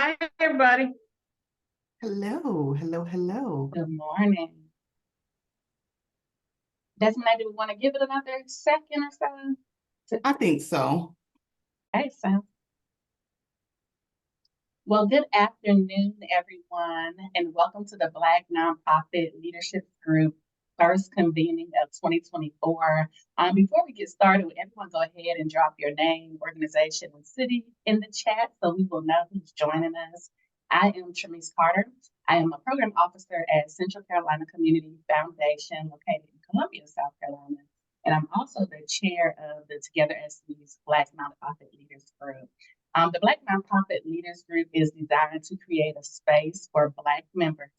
Hi, everybody. Hello, hello, hello. Good morning. Designated, we want to give it another second or so. I think so. Okay, so, well, good afternoon, everyone, and welcome to the Black Nonprofit Leadership Group first convening of 2024. Before we get started, would everyone go ahead and drop your name, organization, and city in the chat so we will know who's joining us. I am Trinice Carter. I am a program officer at Central Carolina Community Foundation located in Columbia, South Carolina. And I'm also the chair of the Together SC's Black Nonprofit Leaders Group. The Black Nonprofit Leaders Group is designed to create a space for Black members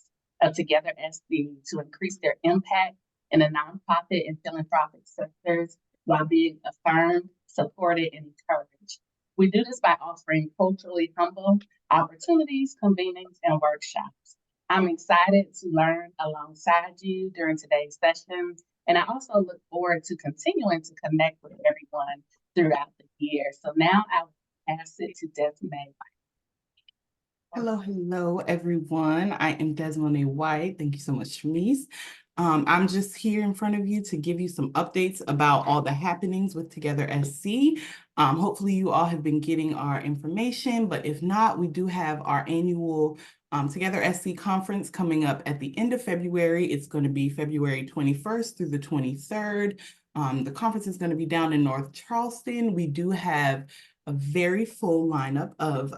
of Together SC to increase their impact in the nonprofit and philanthropic sectors while being affirmed, supported, and encouraged. We do this by offering culturally humble opportunities, convenings, and workshops. I'm excited to learn alongside you during today's session, and I also look forward to continuing to connect with everyone throughout the year. So now I will pass it to Desmond. Hello, hello, everyone. I am Desmond White. Thank you so much, Shanice. I'm just here in front of you to give you some updates about all the happenings with Together SC. Hopefully you all have been getting our information, but if not, we do have our annual Together SC conference coming up at the end of February. It's going to be February 21st through the 23rd. The conference is going to be down in North Charleston. We do have a very full lineup of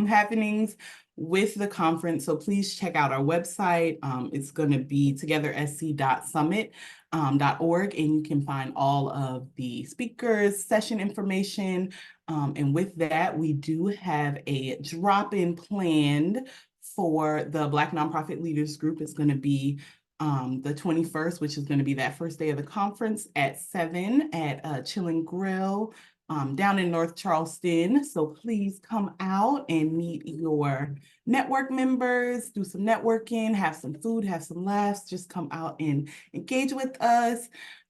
happenings with the conference. So please check out our website. It's going to be togethersc.summit.org, and you can find all of the speakers, session information. And with that, we do have a drop-in planned for the Black Nonprofit Leaders Group. It's going to be the 21st, which is going to be that first day of the conference at 7 at Chillin' Grill down in North Charleston. So please come out and meet your network members, do some networking, have some food, have some laughs, just come out and engage with us.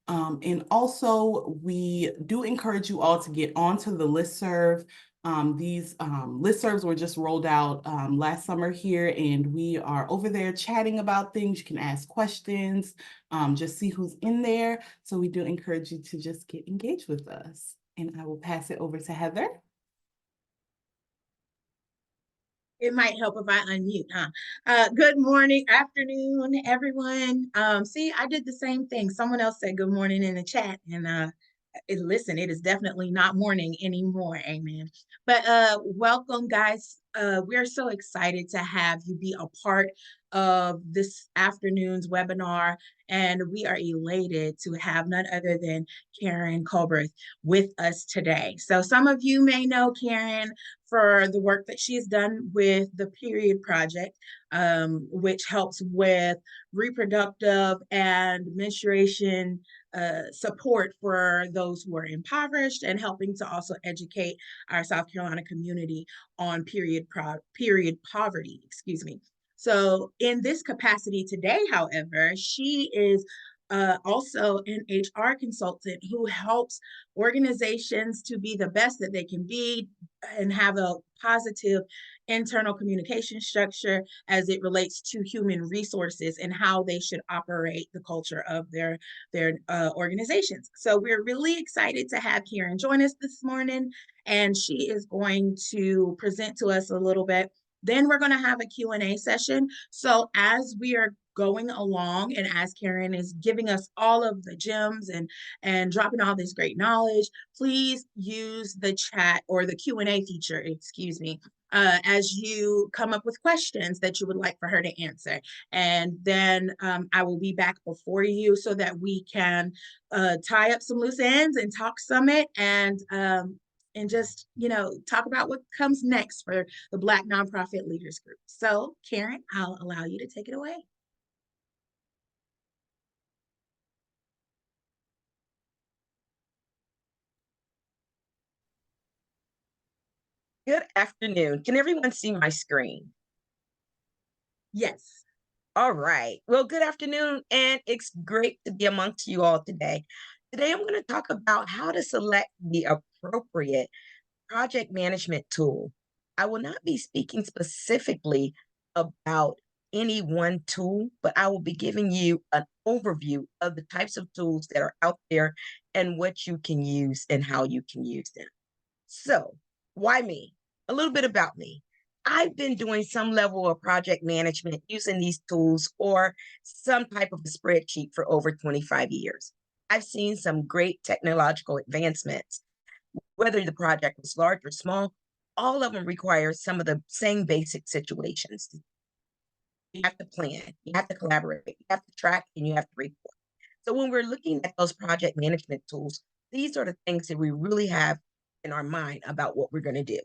And also, we do encourage you all to get onto the listserv. These listservs were just rolled out last summer here, and we are over there chatting about things. You can ask questions, just see who's in there. So we do encourage you to just get engaged with us. And I will pass it over to Heather. It might help if I unmute, huh? Good morning, afternoon, everyone. See, I did the same thing. Someone else said good morning in the chat, and listen, it is definitely not morning anymore. Amen. But welcome, guys. We're so excited to have you be a part of this afternoon's webinar, and we are elated to have none other than Karen Culbreath with us today. So some of you may know Karen for the work that she has done with the Period Project, which helps with reproductive and menstruation support for those who are impoverished, and helping to also educate our South Carolina community on period poverty, excuse me. So in this capacity today, however, she is also an HR consultant who helps organizations to be the best that they can be and have a positive internal communication structure as it relates to human resources and how they should operate the culture of their organizations. So we're really excited to have Karen join us this morning, and she is going to present to us a little bit. Then we're going to have a Q&A session. So as we are going along and as Karen is giving us all of the gems and dropping all this great knowledge, please use the chat or the Q&A feature, excuse me, as you come up with questions that you would like for her to answer. And then I will be back before you so that we can tie up some loose ends and talk summit and just, talk about what comes next for the Black Nonprofit Leaders Group. So Karen, I'll allow you to take it away. Good afternoon. Can everyone see my screen? Yes. All right. Well, good afternoon, and it's great to be amongst you all today. Today, I'm going to talk about how to select the appropriate project management tool I will not be speaking specifically about any one tool, but I will be giving you an overview of the types of tools that are out there and what you can use and how you can use them. So, why me? A little bit about me. I've been doing some level of project management using these tools or some type of a spreadsheet for over 25 years. I've seen some great technological advancements, whether the project was large or small, all of them require some of the same basic situations. You have to plan, you have to collaborate, you have to track, and you have to report. So when we're looking at those project management tools, these are the things that we really have in our mind about what we're going to do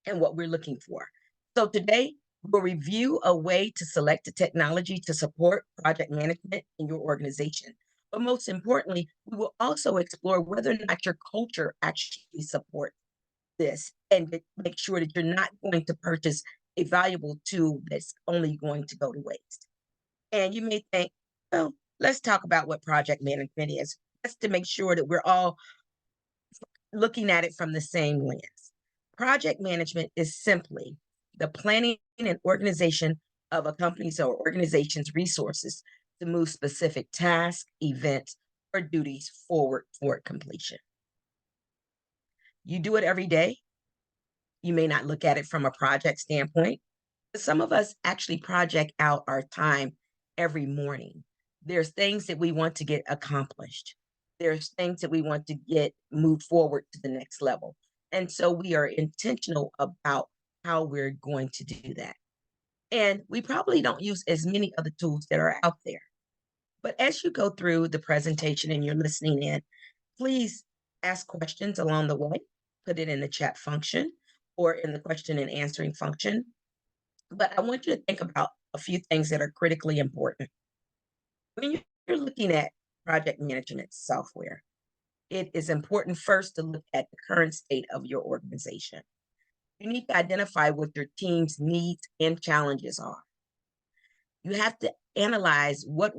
and what we're looking for. So today, we'll review a way to select a technology to support project management in your organization. But most importantly, we will also explore whether or not your culture actually supports this and make sure that you're not going to purchase a valuable tool that's only going to go to waste. And you may think, well, let's talk about what project management is, just to make sure that we're all looking at it from the same lens. Project management is simply the planning and organization of a company's or organization's resources to move specific tasks, events, or duties forward toward completion. You do it every day. You may not look at it from a project standpoint, but some of us actually project out our time every morning. There's things that we want to get accomplished. There's things that we want to get moved forward to the next level. And so we are intentional about how we're going to do that. And we probably don't use as many of the tools that are out there. But as you go through the presentation and you're listening in, please ask questions along the way. Put it in the chat function or in the question and answering function. But I want you to think about a few things that are critically important. When you're looking at project management software, it is important first to look at the current state of your organization. You need to identify what your team's needs and challenges are. You have to analyze what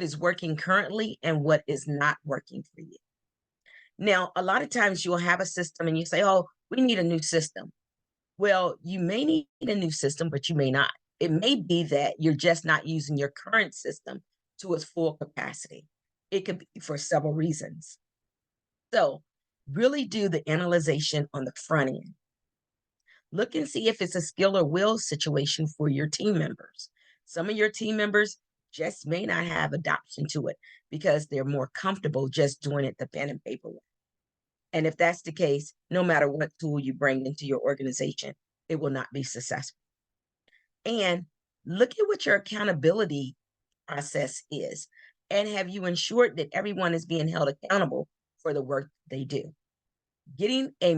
is working currently and what is not working for you. Now, a lot of times you'll have a system and you say, oh, we need a new system. Well, you may need a new system, but you may not. It may be that you're just not using your current system to its full capacity. It could be for several reasons. So really do the analyzation on the front end. Look and see if it's a skill or will situation for your team members. Some of your team members just may not have adoption to it because they're more comfortable just doing it the pen and paper way. And if that's the case, no matter what tool you bring into your organization, it will not be successful. And look at what your accountability process is. And have you ensured that everyone is being held accountable for the work they do? Getting a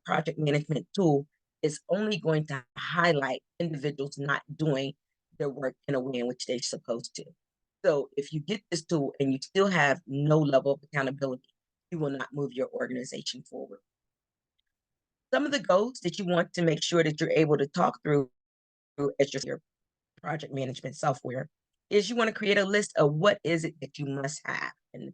project management tool is only going to highlight individuals not doing their work in a way in which they're supposed to. So if you get this tool and you still have no level of accountability, you will not move your organization forward. Some of the goals that you want to make sure that you're able to talk through as your project management software is you want to create a list of what is it that you must have. And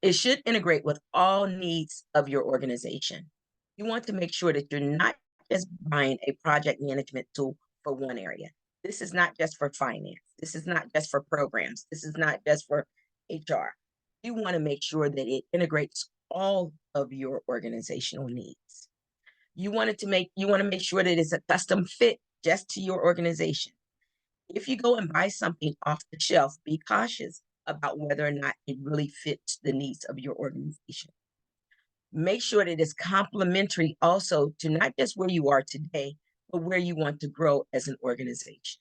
it should integrate with all needs of your organization. You want to make sure that you're not just buying a project management tool for one area. This is not just for finance. This is not just for programs. This is not just for HR. You want to make sure that it integrates all of your organizational needs. You want to make sure that it's a custom fit just to your organization. If you go and buy something off the shelf, be cautious about whether or not it really fits the needs of your organization. Make sure that it's complementary also to not just where you are today, but where you want to grow as an organization.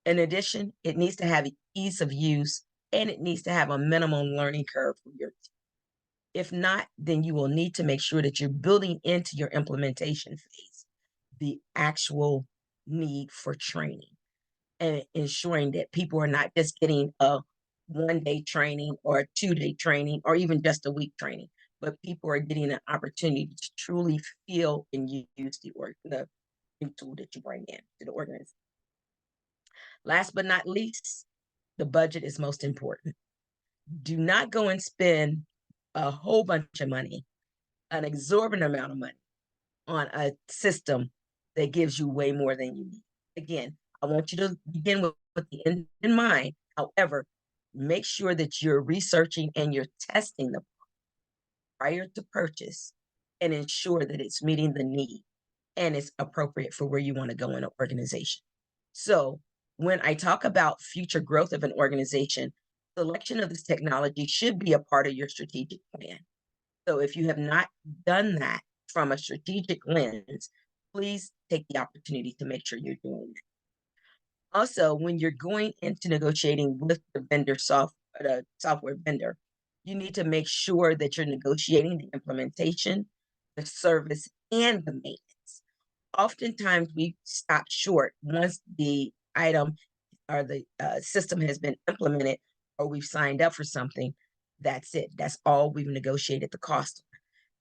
In addition, it needs to have ease of use and it needs to have a minimum learning curve for your team. If not, then you will need to make sure that you're building into your implementation phase the actual need for training and ensuring that people are not just getting a 1-day training or a 2-day training or even just a week training, but people are getting an opportunity to truly feel and use the tool that you bring in to the organization. Last but not least, the budget is most important. Do not go and spend a whole bunch of money an exorbitant amount of money on a system that gives you way more than you need. Again, I want you to begin with the end in mind. However, make sure that you're researching and you're testing the prior to purchase and ensure that it's meeting the need and it's appropriate for where you want to go in an organization. So when I talk about future growth of an organization, selection of this technology should be a part of your strategic plan. So if you have not done that from a strategic lens, please take the opportunity to make sure you're doing it. Also, when you're going into negotiating with the software vendor, you need to make sure that you're negotiating the implementation, the service, and the maintenance. Oftentimes, we stop short once the item or the system has been implemented or we've signed up for something. That's it. That's all we've negotiated the cost.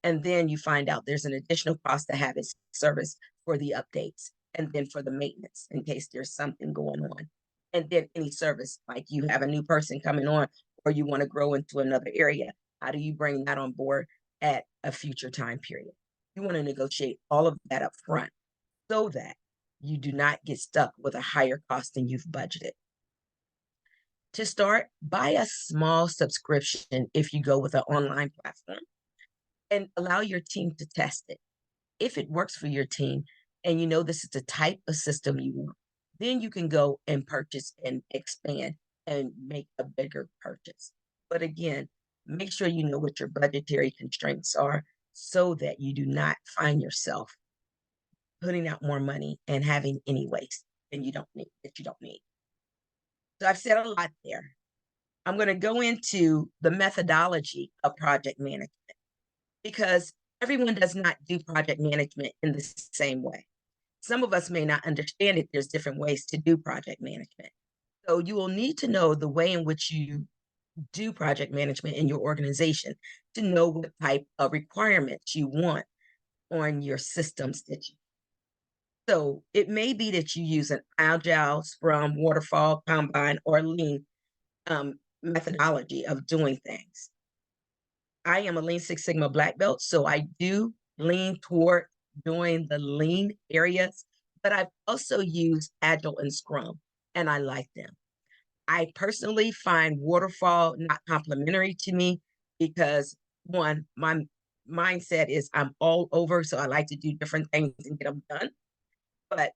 And then you find out there's an additional cost to have its service for the updates and then for the maintenance in case there's something going on. And then any service, like you have a new person coming on or you want to grow into another area. How do you bring that on board at a future time period? You want to negotiate all of that up front so that you do not get stuck with a higher cost than you've budgeted. To start, buy a small subscription if you go with an online platform and allow your team to test it. If it works for your team and you know this is the type of system you want, then you can go and purchase and expand and make a bigger purchase. But again, make sure you know what your budgetary constraints are so that you do not find yourself putting out more money and having any waste than you don't need that you don't need. So I've said a lot there. I'm going to go into the methodology of project management because everyone does not do project management in the same way. Some of us may not understand it. There's different ways to do project management. So you will need to know the way in which you do project management in your organization to know what type of requirements you want on your systems that you. So it may be that you use an agile, Scrum, waterfall, Kanban, or lean methodology of doing things. I am a Lean Six Sigma black belt, so I do lean toward doing the lean areas, but I've also used Agile and Scrum, and I like them. I personally find waterfall not complementary to me because one, my mindset is I'm all over, so I like to do different things and get them done. But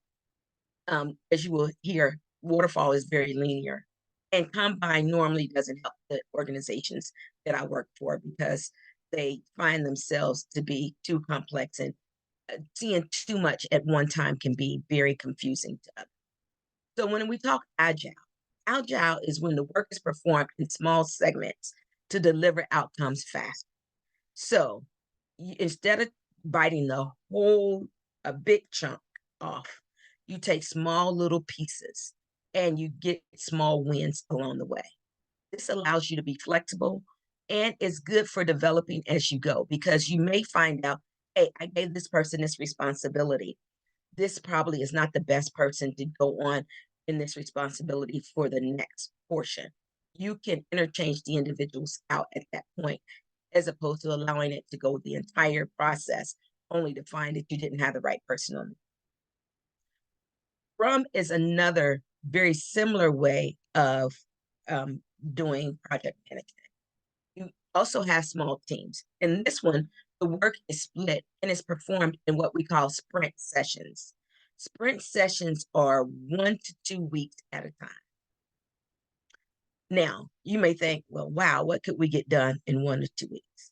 as you will hear, waterfall is very linear. And Combine normally doesn't help the organizations that I work for because they find themselves to be too complex and seeing too much at one time can be very confusing to others. So when we talk agile is when the work is performed in small segments to deliver outcomes fast. So instead of biting the whole, a big chunk off, you take small little pieces and you get small wins along the way. This allows you to be flexible and is good for developing as you go because you may find out, hey, I gave this person this responsibility. This probably is not the best person to go on in this responsibility for the next portion. You can interchange the individuals out at that point as opposed to allowing it to go the entire process only to find that you didn't have the right person on. Scrum is another very similar way of doing project management. You also have small teams. In this one, the work is split and is performed in what we call sprint sessions. Sprint sessions are 1 to 2 weeks at a time. Now, you may think, well, wow, what could we get done in 1 to 2 weeks?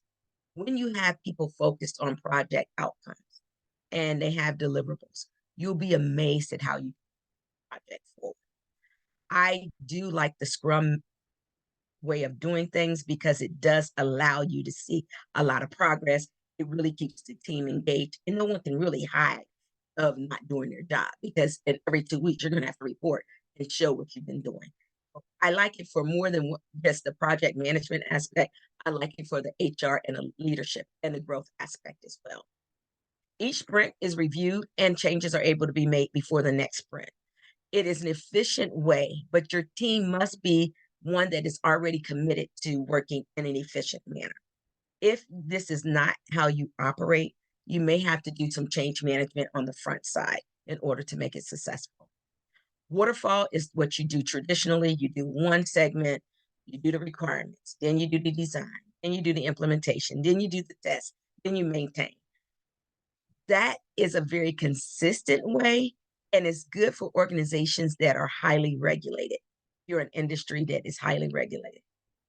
When you have people focused on project outcomes and they have deliverables, you'll be amazed at how you project forward. I do like the Scrum way of doing things because it does allow you to see a lot of progress. It really keeps the team engaged and no one can really hide of not doing their job because every 2 weeks you're going to have to report and show what you've been doing. I like it for more than just the project management aspect. I like it for the HR and the leadership and the growth aspect as well. Each sprint is reviewed and changes are able to be made before the next sprint. It is an efficient way, but your team must be one that is already committed to working in an efficient manner. If this is not how you operate, you may have to do some change management on the front side in order to make it successful. Waterfall is what you do traditionally. You do one segment, you do the requirements, then you do the design, then you do the implementation, then you do the test, then you maintain. That is a very consistent way, and it's good for organizations that are highly regulated. You're an industry that is highly regulated.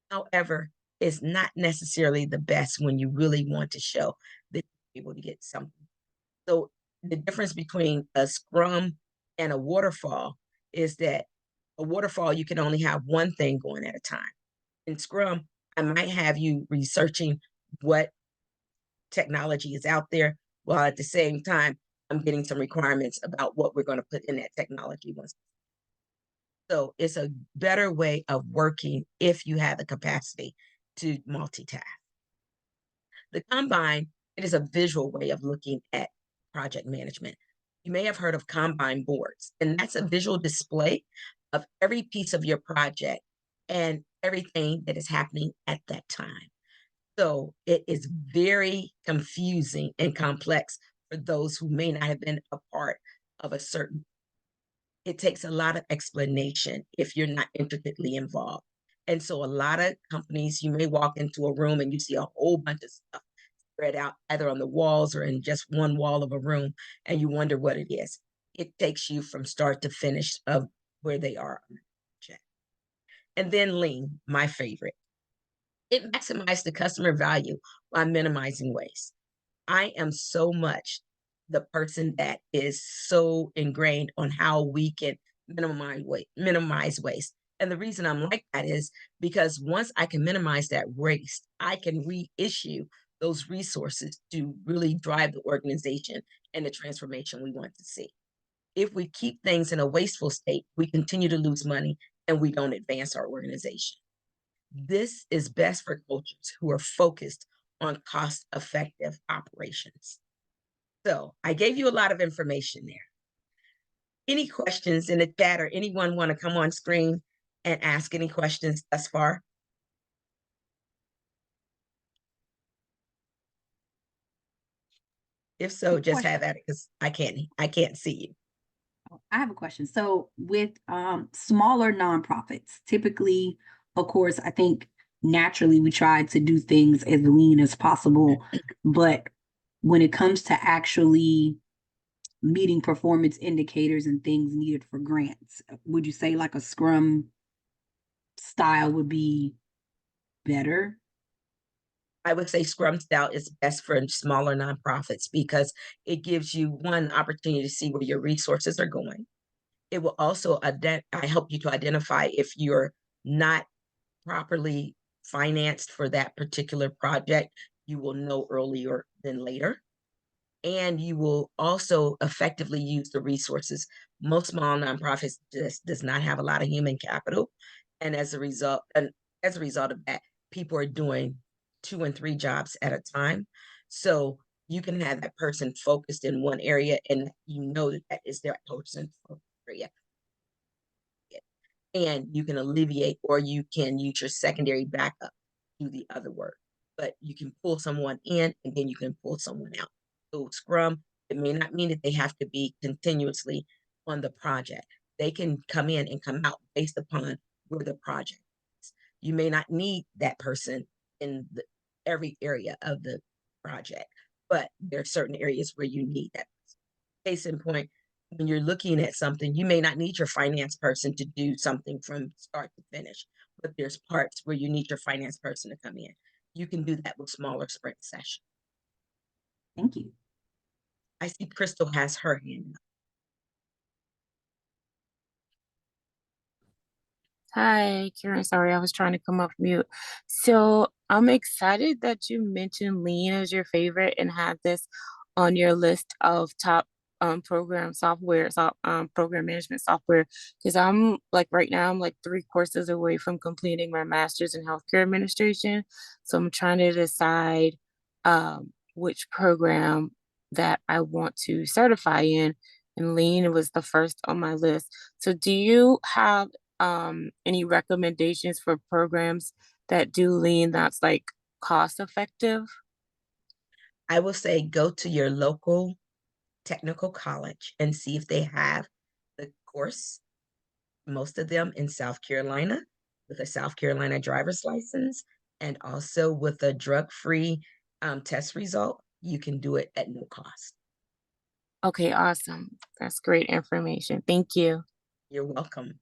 However, it's not necessarily the best when you really want to show that you're able to get something. So the difference between a scrum and a waterfall is that a waterfall, you can only have one thing going at a time. In scrum, I might have you researching what technology is out there, while at the same time, I'm getting some requirements about what we're going to put in that technology once. So it's a better way of working if you have the capacity to multitask. The Combine, it is a visual way of looking at project management. You may have heard of Combine boards, and that's a visual display of every piece of your project and everything that is happening at that time. So it is very confusing and complex for those who may not have been a part of a certain. It takes a lot of explanation if you're not intricately involved. And so a lot of companies, you may walk into a room and you see a whole bunch of stuff spread out either on the walls or in just one wall of a room, and you wonder what it is. It takes you from start to finish of where they are on the project. And then lean, my favorite. It maximizes the customer value while minimizing waste. I am so much the person that is so ingrained on how we can minimize waste. And the reason I'm like that is because once I can minimize that waste, I can reissue those resources to really drive the organization and the transformation we want to see. If we keep things in a wasteful state, we continue to lose money and we don't advance our organization. This is best for cultures who are focused on cost-effective operations. So I gave you a lot of information there. Any questions in the chat, or anyone want to come on screen and ask any questions thus far? If so, just have at it because I can't see you. I have a question. So with smaller nonprofits, typically, of course, I think naturally we try to do things as lean as possible, but when it comes to actually meeting performance indicators and things needed for grants, would you say like a Scrum style would be better? I would say Scrum style is best for smaller nonprofits because it gives you one opportunity to see where your resources are going. It will also help you to identify if you're not properly financed for that particular project. You will know earlier than later. And you will also effectively use the resources. Most small nonprofits just does not have a lot of human capital. And as a result of that, people are doing 2 and 3 jobs at a time. So you can have that person focused in one area and you know that is their person's area. And you can alleviate, or you can use your secondary backup to do the other work. But you can pull someone in and then you can pull someone out. So Scrum, it may not mean that they have to be continuously on the project. They can come in and come out based upon where the project is. You may not need that person in every area of the project, but there are certain areas where you need that person. Case in point, when you're looking at something, you may not need your finance person to do something from start to finish, but there's parts where you need your finance person to come in. You can do that with smaller sprint sessions. Thank you. I see Crystal has her hand up. Hi, Karen. Sorry, I was trying to come off mute. So I'm excited that you mentioned Lean as your favorite and had this on your list of top program management software. Because I'm like right now, I'm like 3 courses away from completing my master's in healthcare administration. So I'm trying to decide which program that I want to certify in, and Lean was the first on my list. So do you have any recommendations for programs that do Lean that's like cost effective? I will say go to your local technical college and see if they have the course, most of them in South Carolina, with a South Carolina driver's license, and also with a drug-free test result. You can do it at no cost. Okay, awesome. That's great information. Thank you. You're welcome.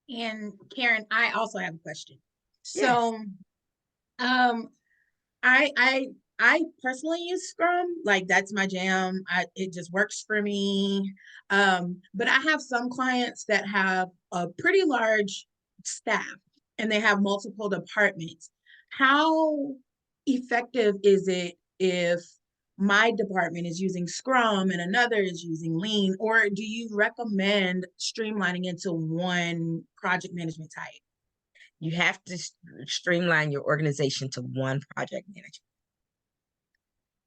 And Karen, I also have a question. Yes. So, I personally use Scrum, like that's my jam. It just works for me. But I have some clients that have a pretty large staff and they have multiple departments. How effective is it if my department is using Scrum and another is using Lean, or do you recommend streamlining into one project management type? You have to streamline your organization to one project manager.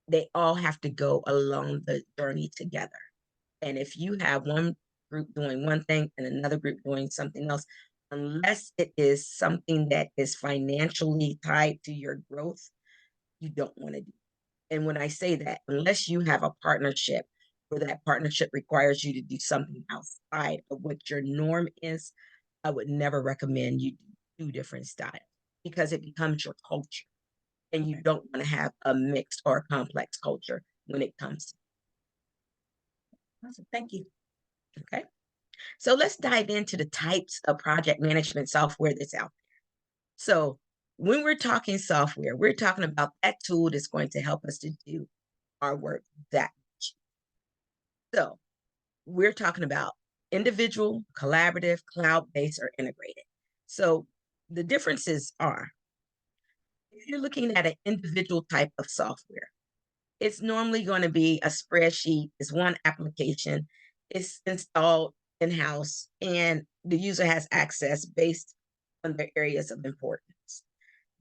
They all have to go along the journey together. And if you have one group doing one thing and another group doing something else, unless it is something that is financially tied to your growth, you don't want to do. And when I say that, unless you have a partnership where that partnership requires you to do something outside of what your norm is, I would never recommend you do different styles because it becomes your culture. And you don't want to have a mixed or a complex culture when it comes to. Awesome. Thank you. Okay. So let's dive into the types of project management software that's out there. So when we're talking software, we're talking about that tool that's going to help us to do our work that much. So we're talking about individual, collaborative, cloud-based, or integrated. So the differences are, if you're looking at an individual type of software, it's normally going to be a spreadsheet, it's one application, it's installed in-house, and the user has access based on their areas of importance.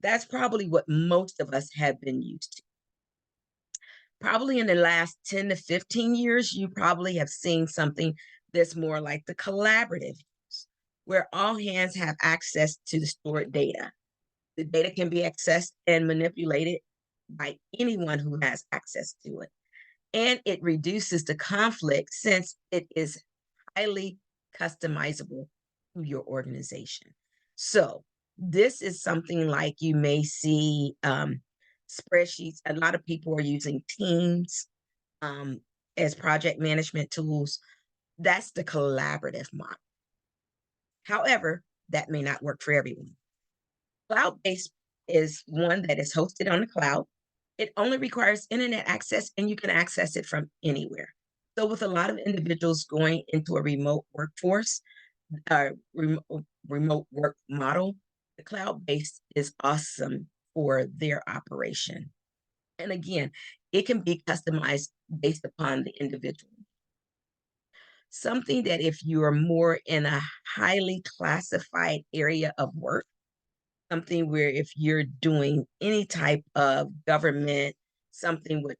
That's probably what most of us have been used to. Probably in the last 10 to 15 years, you probably have seen something that's more like the collaborative, where all hands have access to the stored data. The data can be accessed and manipulated by anyone who has access to it. And it reduces the conflict since it is highly customizable to your organization. So this is something like you may see spreadsheets. A lot of people are using Teams as project management tools. That's the collaborative model. However, that may not work for everyone. Cloud-based is one that is hosted on the cloud. It only requires internet access and you can access it from anywhere. So with a lot of individuals going into a remote workforce, remote work model, the cloud-based is awesome for their operation. And again, it can be customized based upon the individual. Something that if you are more in a highly classified area of work, something where if you're doing any type of government, something with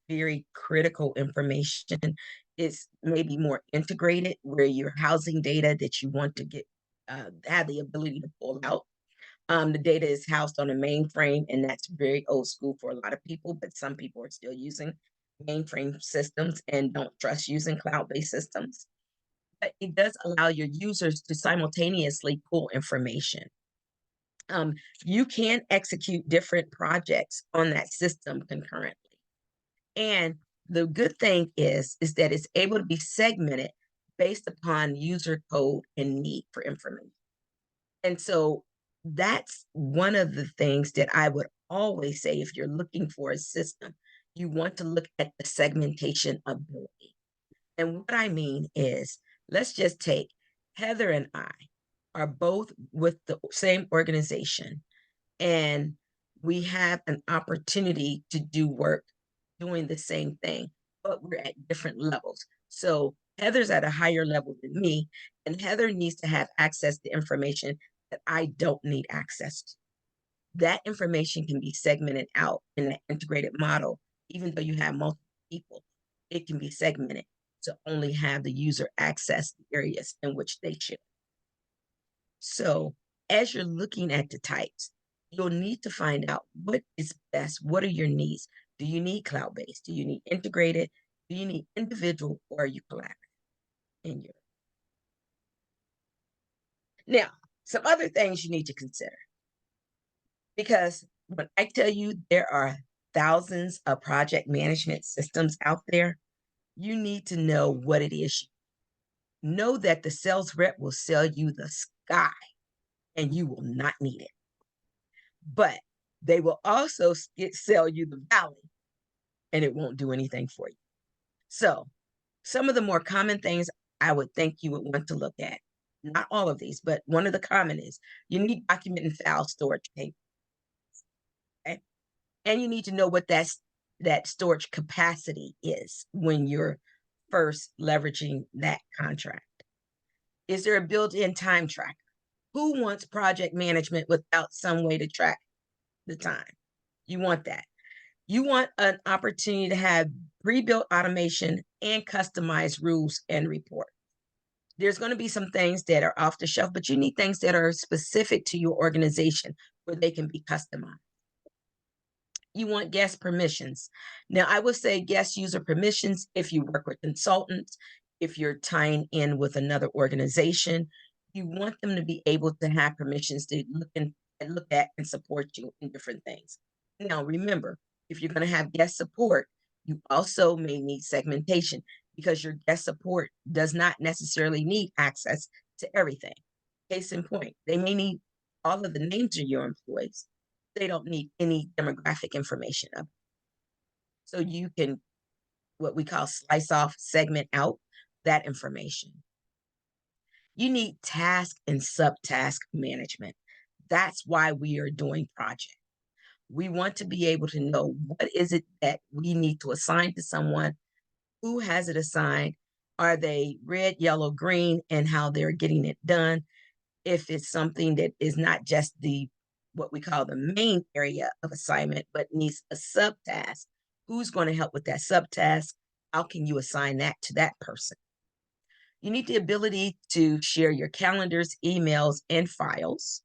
very critical information, it's maybe more integrated where you're housing data that you want to get, have the ability to pull out. The data is housed on a mainframe, and that's very old school for a lot of people, but some people are still using mainframe systems and don't trust using cloud-based systems. But it does allow your users to simultaneously pull information. You can execute different projects on that system concurrently. And the good thing is that it's able to be segmented based upon user code and need for information. And so that's one of the things that I would always say if you're looking for a system, you want to look at the segmentation ability. And what I mean is, let's just take Heather and I are both with the same organization, and we have an opportunity to do work doing the same thing, but we're at different levels. So Heather's at a higher level than me, and Heather needs to have access to information that I don't need access to. That information can be segmented out in an integrated model, even though you have multiple people, it can be segmented to only have the user access the areas in which they should. So as you're looking at the types, you'll need to find out what is best. What are your needs? Do you need cloud-based? Do you need integrated? Do you need individual, or are you collaborative in your? Now, some other things you need to consider, because when I tell you there are thousands of project management systems out there, you need to know what it is. Know that the sales rep will sell you the sky and you will not need it. But they will also sell you the valley and it won't do anything for you. So some of the more common things I would think you would want to look at, not all of these, but one of the common is you need document and file storage tape. Okay? And you need to know what that storage capacity is when you're first leveraging that contract. Is there a built-in time tracker? Who wants project management without some way to track the time? You want that. You want an opportunity to have pre-built automation and customized rules and reports. There's going to be some things that are off the shelf, but you need things that are specific to your organization where they can be customized. You want guest permissions. Now, I would say guest user permissions if you work with consultants, if you're tying in with another organization, you want them to be able to have permissions to look at and support you in different things. Now, remember, if you're going to have guest support, you also may need segmentation, because your guest support does not necessarily need access to everything. Case in point, they may need all of the names of your employees. They don't need any demographic information of it. So you can, what we call slice off, segment out that information. You need task and subtask management. That's why we are doing project. We want to be able to know what is it that we need to assign to someone, who has it assigned, are they red, yellow, green, and how they're getting it done. If it's something that is not just what we call the main area of assignment, but needs a subtask, who's going to help with that subtask? How can you assign that to that person? You need the ability to share your calendars, emails, and files,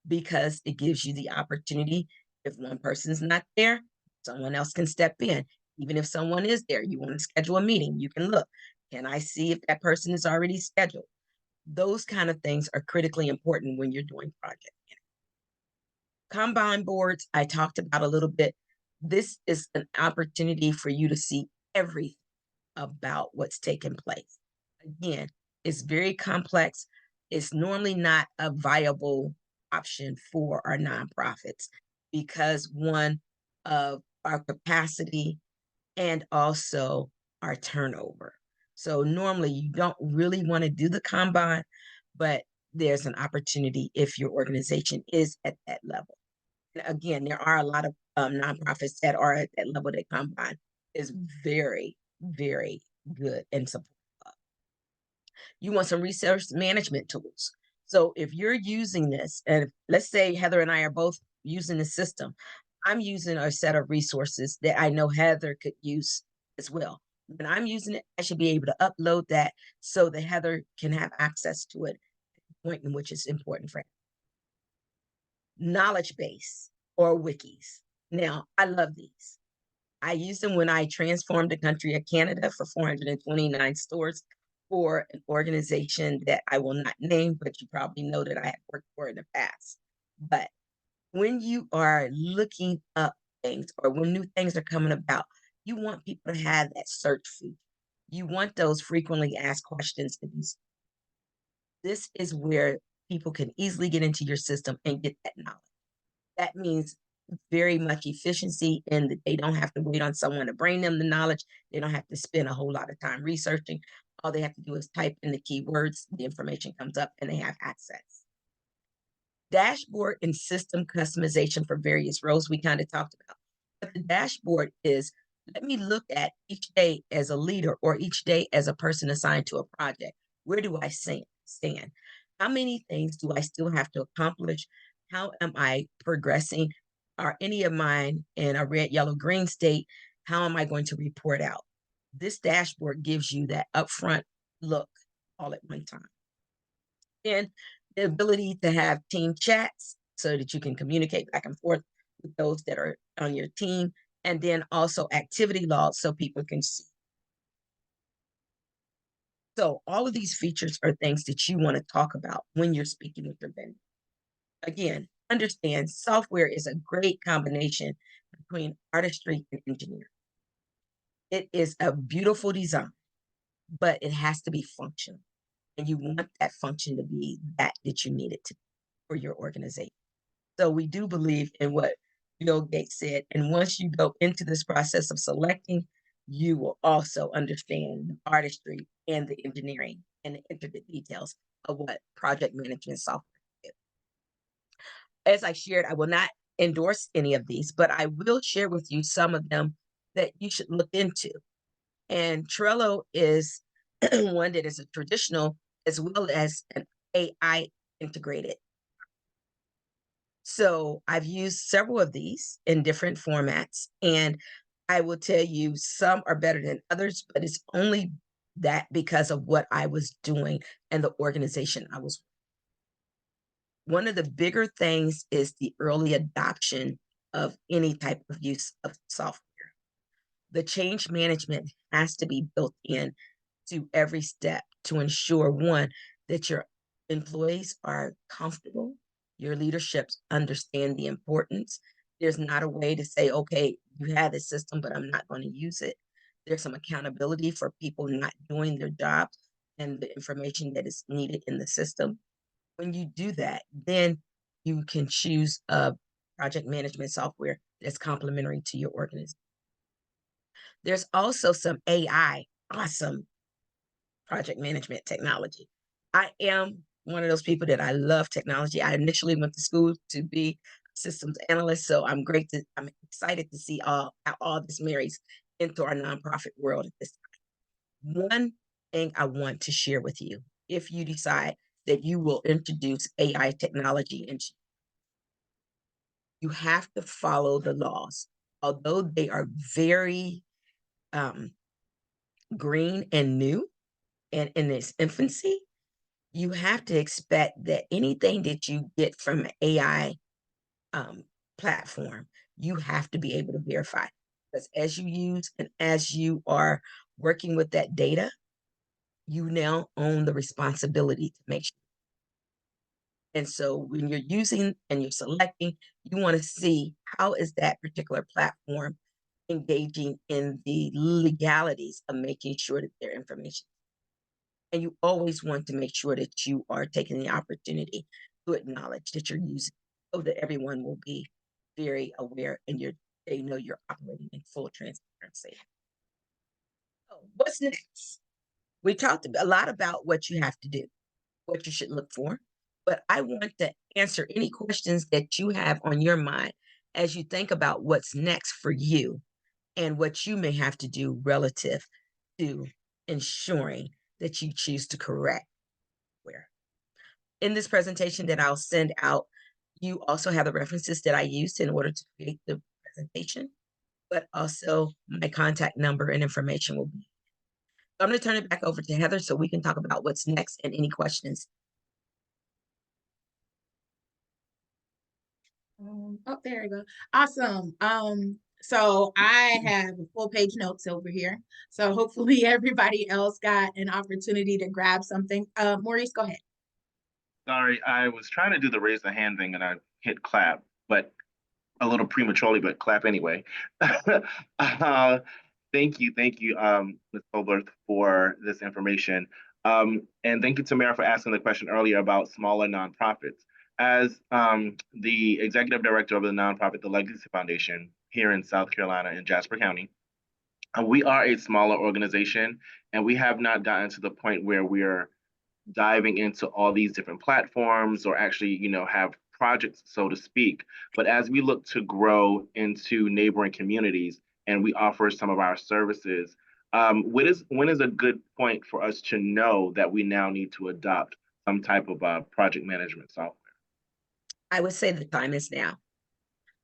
because it gives you the opportunity. If one person's not there, someone else can step in. Even if someone is there, you want to schedule a meeting, you can look. Can I see if that person is already scheduled? Those kind of things are critically important when you're doing project management. Kanban boards, I talked about a little bit. This is an opportunity for you to see everything about what's taking place. Again, it's very complex. It's normally not a viable option for our nonprofits because one of our capacity and also our turnover. So normally you don't really want to do the Kanban, but there's an opportunity if your organization is at that level. And again, there are a lot of nonprofits that are at that level that Kanban is very, very good and supportive of. You want some resource management tools. So if you're using this, and let's say Heather and I are both using the system, I'm using a set of resources that I know Heather could use as well. When I'm using it, I should be able to upload that so that Heather can have access to it at the point in which it's important for her. Knowledge base or wikis. Now, I love these. I used them when I transformed the country of Canada for 429 stores for an organization that I will not name, but you probably know that I have worked for in the past. But when you are looking up things or when new things are coming about, you want people to have that search feature. You want those frequently asked questions to be. This is where people can easily get into your system and get that knowledge. That means very much efficiency in that they don't have to wait on someone to bring them the knowledge. They don't have to spend a whole lot of time researching. All they have to do is type in the keywords, the information comes up, and they have access. Dashboard and system customization for various roles we kind of talked about. But the dashboard is, let me look at each day as a leader or each day as a person assigned to a project. Where do I stand? How many things do I still have to accomplish? How am I progressing? Are any of mine in a red, yellow, green state? How am I going to report out? This dashboard gives you that upfront look all at one time. And the ability to have team chats so that you can communicate back and forth with those that are on your team, and then also activity logs so people can see. So all of these features are things that you want to talk about when you're speaking with your vendor. Again, understand software is a great combination between artistry and engineering. It is a beautiful design, but it has to be functional. And you want that function to be that you need it to be for your organization. So we do believe in what Bill Gates said. And once you go into this process of selecting, you will also understand the artistry and the engineering and the intricate details of what project management software is. As I shared, I will not endorse any of these, but I will share with you some of them that you should look into. And Trello is one that is a traditional as well as an AI integrated. So I've used several of these in different formats, and I will tell you some are better than others, but it's only that because of what I was doing and the organization I was. One of the bigger things is the early adoption of any type of use of software. The change management has to be built in to every step to ensure, one, that your employees are comfortable, your leaderships understand the importance. There's not a way to say, okay, you have this system, but I'm not going to use it. There's some accountability for people not doing their jobs and the information that is needed in the system. When you do that, then you can choose a project management software that's complementary to your organization. There's also some AI, awesome project management technology. I am one of those people that I love technology. I initially went to school to be a systems analyst, so I'm excited to see how all this marries into our nonprofit world at this time. One thing I want to share with you, if you decide that you will introduce AI technology into, you have to follow the laws. Although they are very green and new and in its infancy, you have to expect that anything that you get from an AI platform, you have to be able to verify. Because as you use and as you are working with that data, you now own the responsibility to make sure. And so when you're using and you're selecting, you want to see how is that particular platform engaging in the legalities of making sure that their information. And you always want to make sure that you are taking the opportunity to acknowledge that you're using, so that everyone will be very aware and they know you're operating in full transparency. So what's next? We talked a lot about what you have to do, what you should look for, but I want to answer any questions that you have on your mind as you think about what's next for you and what you may have to do relative to ensuring that you choose to correct where. In this presentation that I'll send out, you also have the references that I used in order to create the presentation, but also my contact number and information will be. So I'm going to turn it back over to Heather so we can talk about what's next and any questions. Oh, there you go. Awesome. So I have full page notes over here. So hopefully everybody else got an opportunity to grab something. Maurice, go ahead. Sorry, I was trying to do the raise the hand thing and I hit clap, but a little prematurely, but clap anyway. Thank you, Ms. Culbreath, for this information. And thank you, Tamara, for asking the question earlier about smaller nonprofits. As the executive director of the nonprofit, the Legacy Foundation, here in South Carolina in Jasper County, we are a smaller organization, and we have not gotten to the point where we're diving into all these different platforms or actually, have projects, so to speak. But as we look to grow into neighboring communities and we offer some of our services, when is a good point for us to know that we now need to adopt some type of project management software? I would say the time is now.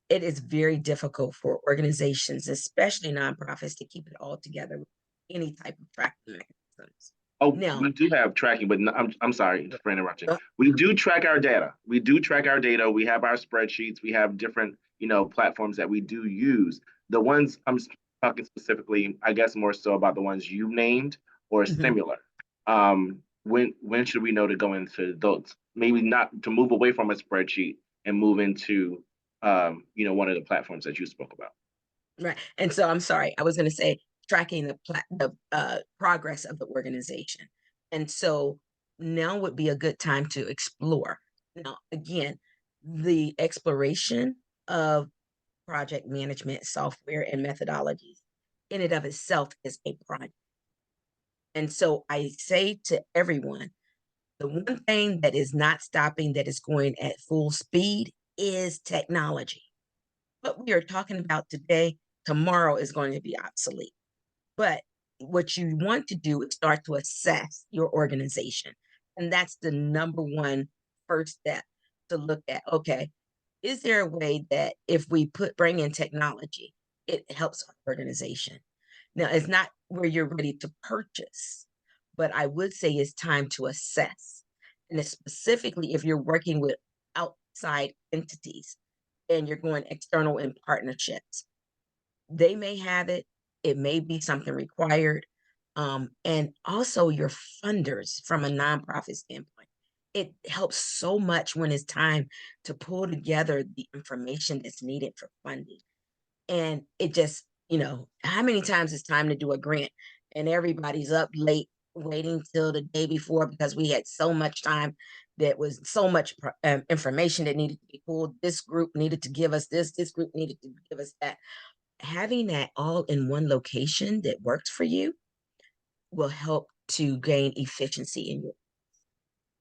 It is very difficult for organizations, especially nonprofits, to keep it all together with any type of tracking mechanisms. Oh, Now, we do have tracking, but no, I'm sorry for interrupting. uh, We do track our data. We do track our data. We have our spreadsheets. We have different, platforms that we do use. The ones talking specifically, I guess more so about the ones you named or mhm. similar. When should we know to go into those? Maybe not to move away from a spreadsheet and move into one of the platforms that you spoke about. Right. And so I'm sorry, I was going to say tracking the progress of the organization. And so now would be a good time to explore. Now, again, the exploration of project management software and methodologies in and of itself is a project. And so I say to everyone, the one thing that is not stopping, that is going at full speed, is technology. What we are talking about today, tomorrow is going to be obsolete. But what you want to do is start to assess your organization. And that's the number one first step, to look at, okay, is there a way that if we bring in technology, it helps our organization? Now, it's not where you're ready to purchase, but I would say it's time to assess. And it's specifically if you're working with outside entities and you're going external in partnerships, they may have it, it may be something required. And also your funders from a nonprofit standpoint. It helps so much when it's time to pull together the information that's needed for funding. And it just, how many times it's time to do a grant and everybody's up late waiting till the day before because we had so much time, that was so much information that needed to be pulled. This group needed to give us this group needed to give us that. Having that all in one location that works for you will help to gain efficiency in your.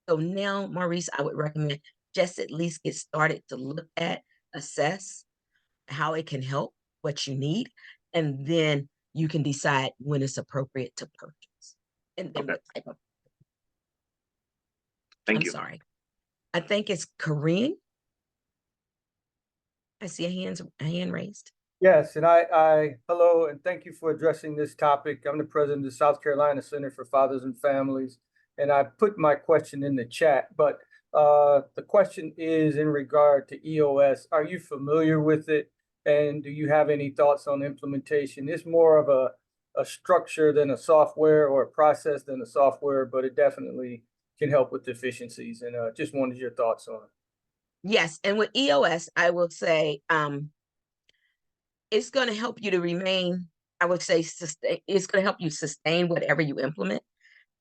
So now, Maurice, I would recommend just at least get started to look at, assess how it can help, what you need, and then you can decide when it's appropriate to purchase. And then Okay, what type of, thank I'm you. sorry. I think it's Korean. I see a hand raised. Yes, and hello, and thank you for addressing this topic. I'm the president of the South Carolina Center for Fathers and Families, and I put my question in the chat, but the question is in regard to EOS. Are you familiar with it? And do you have any thoughts on implementation? It's more of a structure than a software, or a process than a software, but it definitely can help with efficiencies, and just wanted your thoughts on it. Yes, and with EOS, I will say, it's going to help you to remain, I would say, sustain. It's going to help you sustain whatever you implement.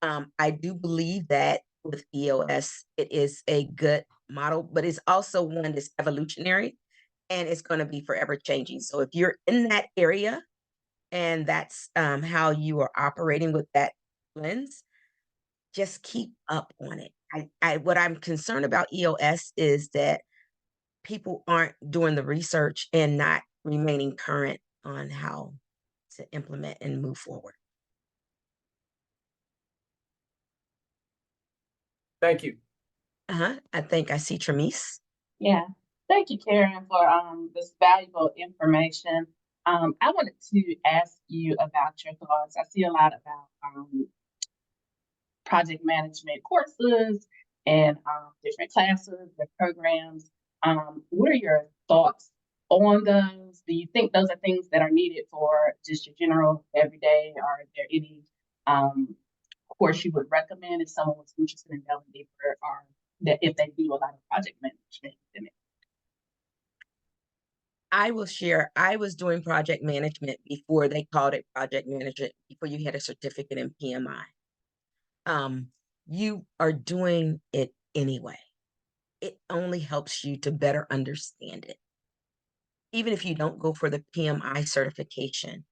I do believe that with EOS, it is a good model, but it's also one that's evolutionary and it's going to be forever changing. So if you're in that area and that's how you are operating with that lens, just keep up on it. What I'm concerned about EOS is that people aren't doing the research and not remaining current on how to implement and move forward. Thank you. I think I see Tremise. Yeah. Thank you, Karen, for this valuable information. I wanted to ask you about your thoughts. I see a lot about project management courses and different classes and programs. What are your thoughts on those? Do you think those are things that are needed for just your general everyday? Or are there any course you would recommend if someone was interested in delving deeper, or that if they do a lot of project management in it? I will share, I was doing project management before they called it project management, before you had a certificate in PMI. You are doing it anyway. It only helps you to better understand it. Even if you don't go for the PMI certification,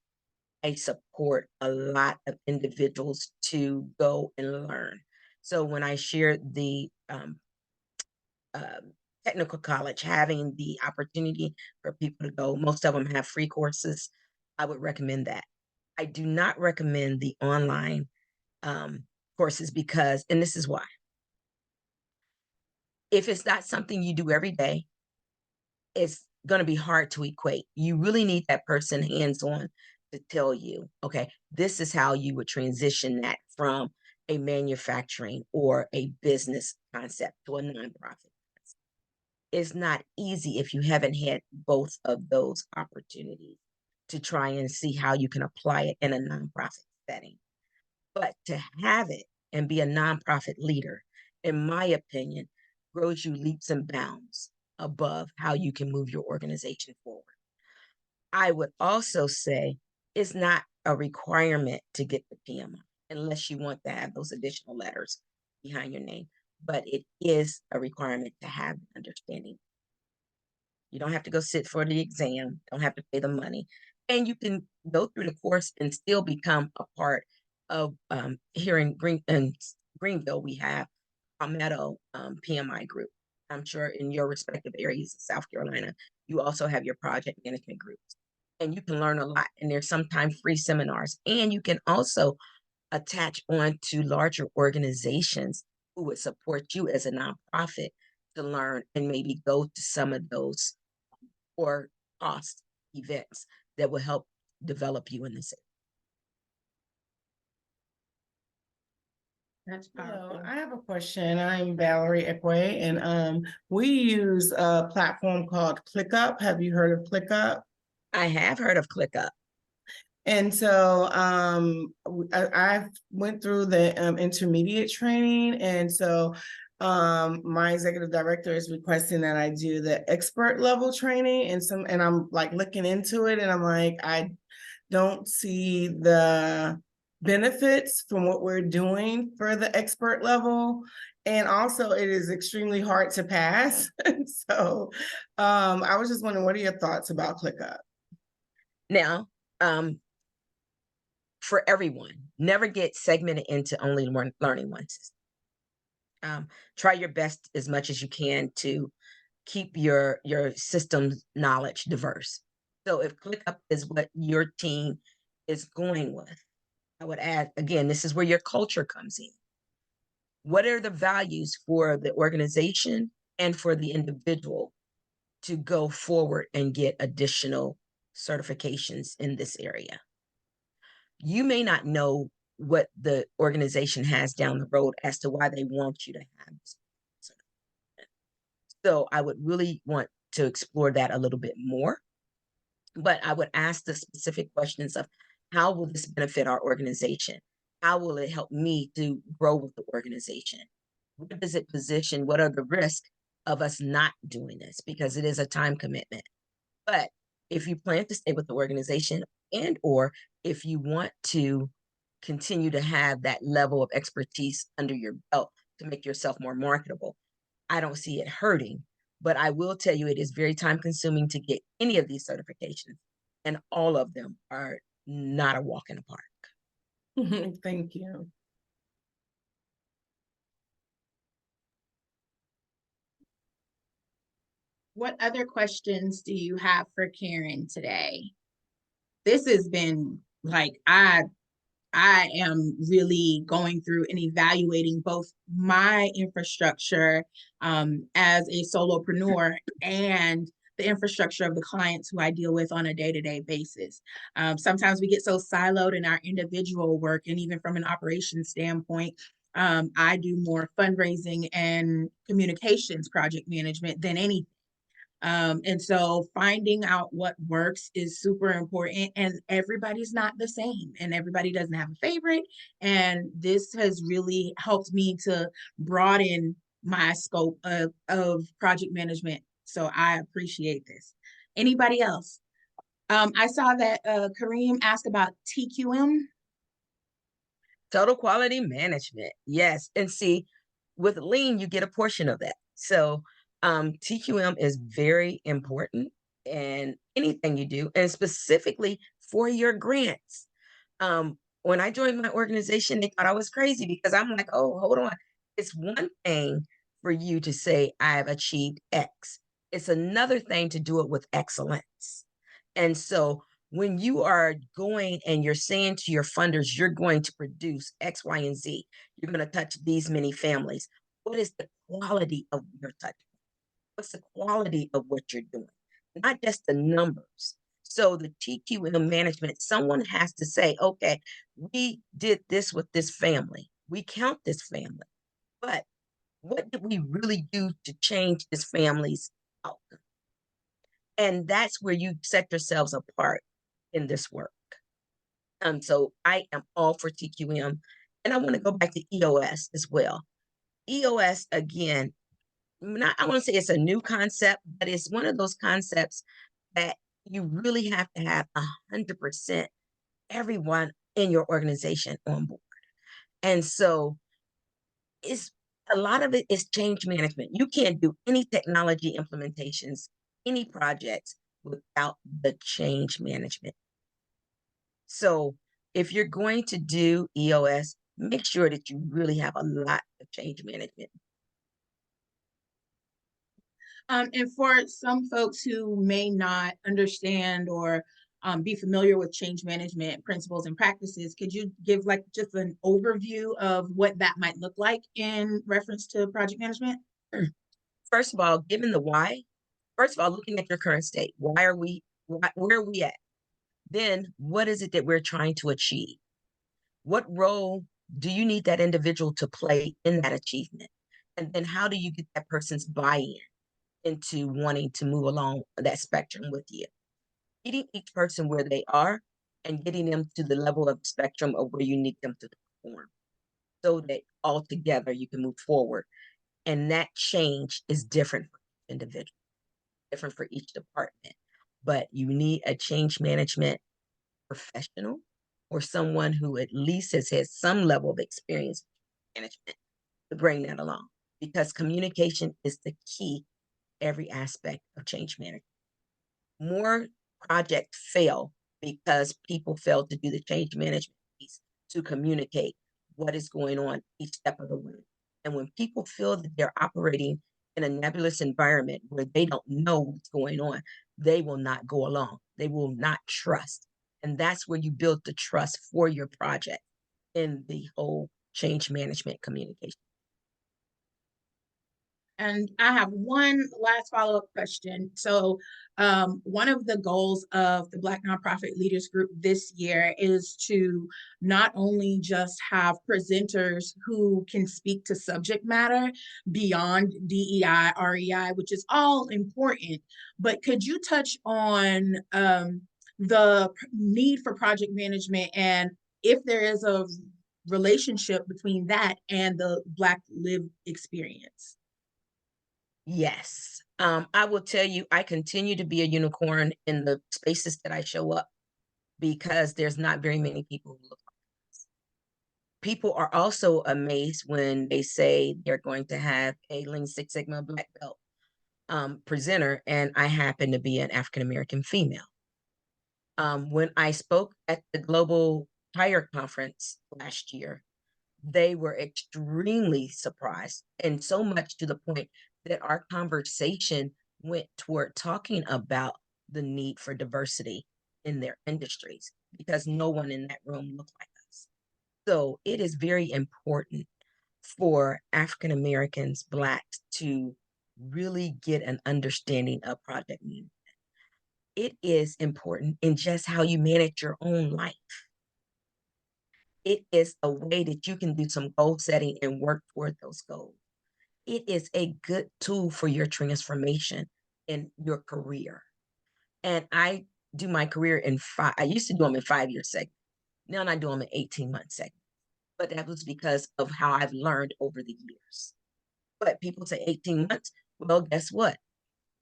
I support a lot of individuals to go and learn. So when I shared the technical college, having the opportunity for people to go, most of them have free courses, I would recommend that. I do not recommend the online courses because, and this is why, if it's not something you do every day, it's going to be hard to equate. You really need that person hands-on to tell you, okay, this is how you would transition that from a manufacturing or a business concept to a nonprofit. It's not easy if you haven't had both of those opportunities to try and see how you can apply it in a nonprofit setting. But to have it and be a nonprofit leader, in my opinion, grows you leaps and bounds above how you can move your organization forward. I would also say it's not a requirement to get the PMI unless you want to have those additional letters behind your name, but it is a requirement to have understanding. You don't have to go sit for the exam, don't have to pay the money, and you can go through the course and still become a part of here in Greenville. We have Palmetto PMI group. I'm sure in your respective areas of South Carolina, you also have your project management groups, and you can learn a lot. And there's sometimes free seminars, and you can also attach on to larger organizations who would support you as a nonprofit to learn and maybe go to some of those or cost events that will help develop you in this That's Hello, powerful. I have a question. I'm Valerie Ekwe, and we use a platform called ClickUp. Have you heard of ClickUp? I have heard of ClickUp. And so I went through the intermediate training, and so my executive director is requesting that I do the expert level training, and I'm like looking into it, and I'm like, I don't see the benefits from what we're doing for the expert level. And also it is extremely hard to pass. So I was just wondering, what are your thoughts about ClickUp? Now, for everyone, never get segmented into only learning one system. Try your best as much as you can to keep your system knowledge diverse. So if ClickUp is what your team is going with, I would add, again, this is where your culture comes in. What are the values for the organization and for the individual to go forward and get additional certifications in this area? You may not know what the organization has down the road as to why they want you to have this. So I would really want to explore that a little bit more. But I would ask the specific questions of how will this benefit our organization? How will it help me to grow with the organization? What does it position? What are the risks of us not doing this? Because it is a time commitment. But if you plan to stay with the organization and or if you want to continue to have that level of expertise under your belt to make yourself more marketable, I don't see it hurting. But I will tell you, it is very time consuming to get any of these certifications, and all of them are not a walk in the park. Thank you. What other questions do you have for Karen today? This has been like, I am really going through and evaluating both my infrastructure as a solopreneur and the infrastructure of the clients who I deal with on a day-to-day basis. Sometimes we get so siloed in our individual work, and even from an operations standpoint, I do more fundraising and communications project management than anything. And so finding out what works is super important, and everybody's not the same and everybody doesn't have a favorite. And this has really helped me to broaden my scope of project management. So I appreciate this. Anybody else? I saw that Kareem asked about TQM. Total quality management. Yes. And see, with lean, you get a portion of that. So TQM is very important in anything you do, and specifically for your grants. When I joined my organization, they thought I was crazy because I'm like, oh, hold on. It's one thing for you to say, I've achieved X. It's another thing to do it with excellence. And so when you are going and you're saying to your funders, you're going to produce X, Y, and Z, you're going to touch these many families. What is the quality of your touch? What's the quality of what you're doing? Not just the numbers. So the TQM management, someone has to say, okay, we did this with this family. We count this family, but what did we really do to change this family's outcome? And that's where you set yourselves apart in this work. So I am all for TQM. And I want to go back to EOS as well. EOS, again, I want to say it's a new concept, but it's one of those concepts that you really have to have 100% everyone in your organization on board. And so it's a lot of it is change management. You can't do any technology implementations, any projects without the change management. So if you're going to do EOS, make sure that you really have a lot of change management. And for some folks who may not understand or be familiar with change management principles and practices, could you give like just an overview of what that might look like in reference to project management? First of all, given the why, first of all, looking at your current state, where are we at? Then what is it that we're trying to achieve? What role do you need that individual to play in that achievement? And then how do you get that person's buy-in into wanting to move along that spectrum with you? Meeting each person where they are and getting them to the level of spectrum of where you need them to perform so that all together you can move forward. And that change is different for each individual, different for each department. But you need a change management professional or someone who at least has had some level of experience in management to bring that along, because communication is the key every aspect of change management. More projects fail because people fail to do the change management piece to communicate what is going on each step of the way. And when people feel that they're operating in a nebulous environment where they don't know what's going on, they will not go along. They will not trust. And that's where you build the trust for your project in the whole change management communication. And I have one last follow-up question. So one of the goals of the Black Nonprofit Leaders Group this year is to not only just have presenters who can speak to subject matter beyond DEI, REI, which is all important, but could you touch on the need for project management and if there is a relationship between that and the Black lived experience? Yes. I will tell you, I continue to be a unicorn in the spaces that I show up because there's not very many people who look like us. People are also amazed when they say they're going to have a Lean Six Sigma Black Belt presenter, and I happen to be an African-American female. When I spoke at the Global Tire Conference last year, they were extremely surprised, and so much to the point that our conversation went toward talking about the need for diversity in their industries because no one in that room looked like us. So it is very important for African Americans, Blacks, to really get an understanding of project management. It is important in just how you manage your own life. It is a way that you can do some goal setting and work toward those goals. It is a good tool for your transformation in your career. And I do my career I used to do them in 5-year segments. Now I do them in 18-month segments. But that was because of how I've learned over the years. But people say 18 months. Well, guess what?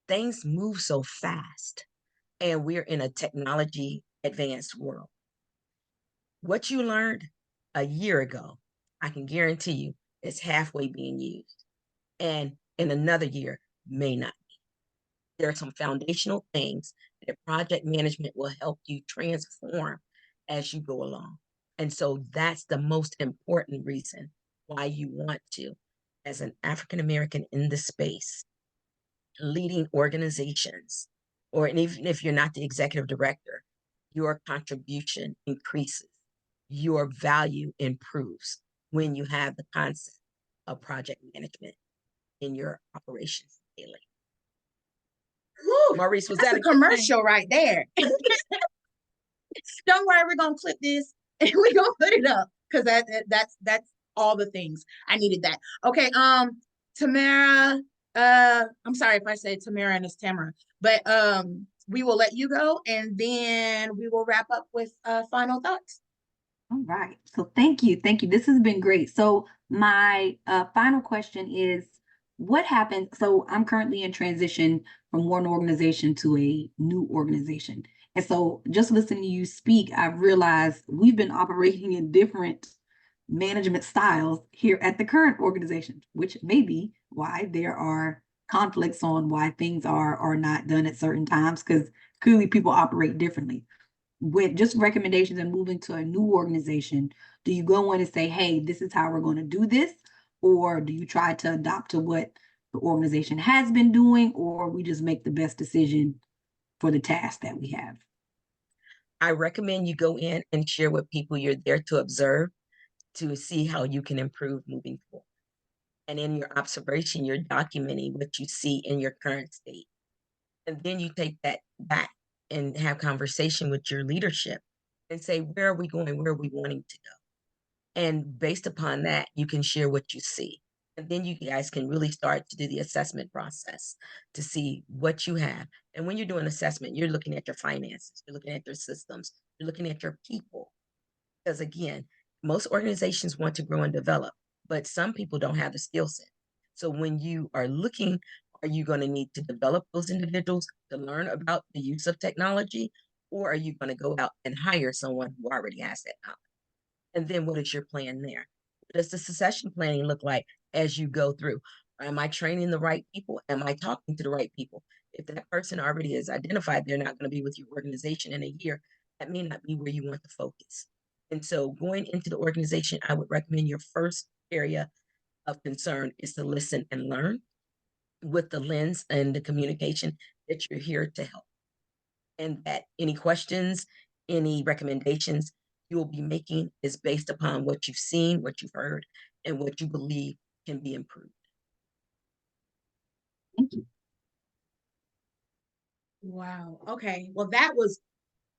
Things move so fast. And we're in a technology advanced world. What you learned a year ago, I can guarantee you it's halfway being used. And in another year, may not be. There are some foundational things that project management will help you transform as you go along. And so that's the most important reason why you want to, as an African-American in the space, leading organizations, or even if you're not the executive director, your contribution increases, your value improves when you have the concept of project management in your operations daily. Woo, Maurice, was that's that a commercial right there? Don't worry, we're gonna clip this and we're gonna put it up because that's all the things. I needed that. Okay, Tamara, I'm sorry if I said Tamara and it's Tamara, but we will let you go and then we will wrap up with final thoughts. All right. So thank you. Thank you. This has been great. So my final question is, what happened? So I'm currently in transition from one organization to a new organization. And so just listening to you speak, I've realized we've been operating in different management styles here at the current organization, which may be why there are conflicts on why things are not done at certain times, because clearly people operate differently. With just recommendations and moving to a new organization, do you go in and say, hey, this is how we're going to do this? Or do you try to adopt to what the organization has been doing, or we just make the best decision for the task that we have? I recommend you go in and share with people you're there to observe, to see how you can improve moving forward. And in your observation, you're documenting what you see in your current state. And then you take that back and have conversation with your leadership and say, where are we going? Where are we wanting to go? And based upon that, you can share what you see. And then you guys can really start to do the assessment process to see what you have. And when you're doing assessment, you're looking at your finances, you're looking at your systems, you're looking at your people. Because again, most organizations want to grow and develop, but some people don't have the skill set. So when you are looking, are you going to need to develop those individuals to learn about the use of technology? Or are you going to go out and hire someone who already has that knowledge? And then what is your plan there? What does the succession planning look like as you go through? Am I training the right people? Am I talking to the right people? If that person already is identified, they're not going to be with your organization in a year, that may not be where you want to focus. And so going into the organization, I would recommend your first area of concern is to listen and learn with the lens and the communication that you're here to help. And that any questions, any recommendations you will be making is based upon what you've seen, what you've heard, and what you believe can be improved. Thank you. Wow. Okay. Well, that was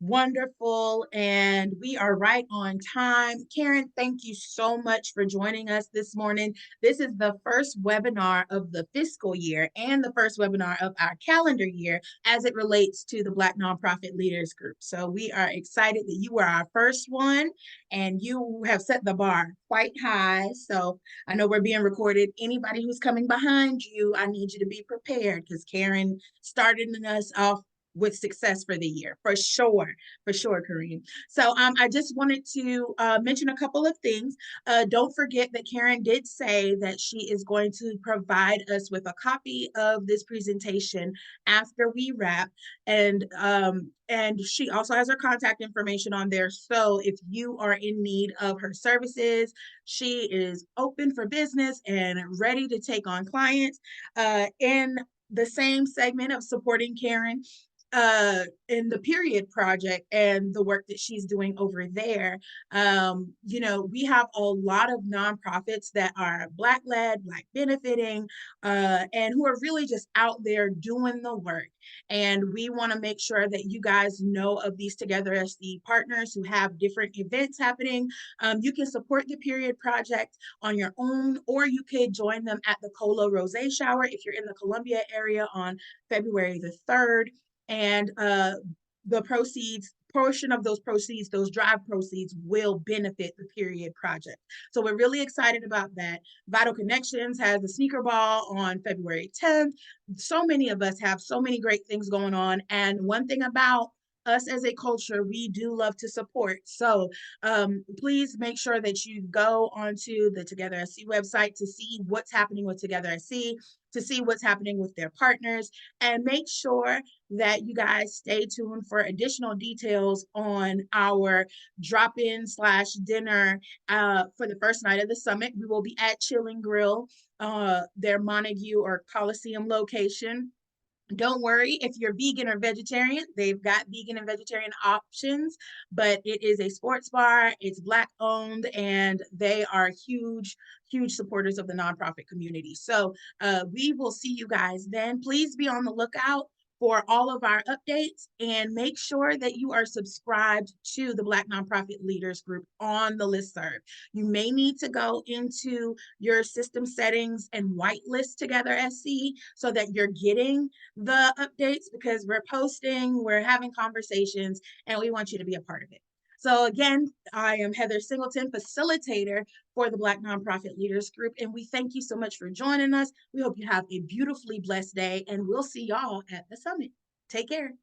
wonderful. And we are right on time. Karen, thank you so much for joining us this morning. This is the first webinar of the fiscal year and the first webinar of our calendar year as it relates to the Black Nonprofit Leaders Group. So we are excited that you were our first one and you have set the bar quite high. So I know we're being recorded. Anybody who's coming behind you, I need you to be prepared because Karen started us off with success for the year, for sure, Kareem. So I just wanted to mention a couple of things. Don't forget that Karen did say that she is going to provide us with a copy of this presentation after we wrap, and she also has her contact information on there. So if you are in need of her services, she is open for business and ready to take on clients. In the same segment of supporting Karen, in the Period Project and the work that she's doing over there. We have a lot of nonprofits that are Black led, Black benefiting, and who are really just out there doing the work. And we want to make sure that you guys know of these Together SC partners who have different events happening. You can support the Period Project on your own, or you could join them at the Cola Rose Shower if you're in the Columbia area on February the 3rd. And the portion of those proceeds, those drive proceeds will benefit the Period Project. So we're really excited about that. Vital Connections has the sneaker ball on February 10th. So many of us have so many great things going on. And one thing about us as a culture, we do love to support. So please make sure that you go onto the Together SC website to see what's happening with Together SC, to see what's happening with their partners, and make sure that you guys stay tuned for additional details on our drop-in / dinner for the first night of the summit. We will be at Chilling Grill, their Montague or Coliseum location. Don't worry if you're vegan or vegetarian, they've got vegan and vegetarian options, but it is a sports bar, it's Black owned, and they are huge supporters of the nonprofit community. So we will see you guys then. Please be on the lookout for all of our updates, and make sure that you are subscribed to the Black Nonprofit Leaders Group on the listserv. You may need to go into your system settings and whitelist Together SC so that you're getting the updates, because we're posting, we're having conversations, and we want you to be a part of it. So again, I am Heather Singleton, facilitator for the Black Nonprofit Leaders Group, and we thank you so much for joining us. We hope you have a beautifully blessed day, and we'll see y'all at the summit. Take care.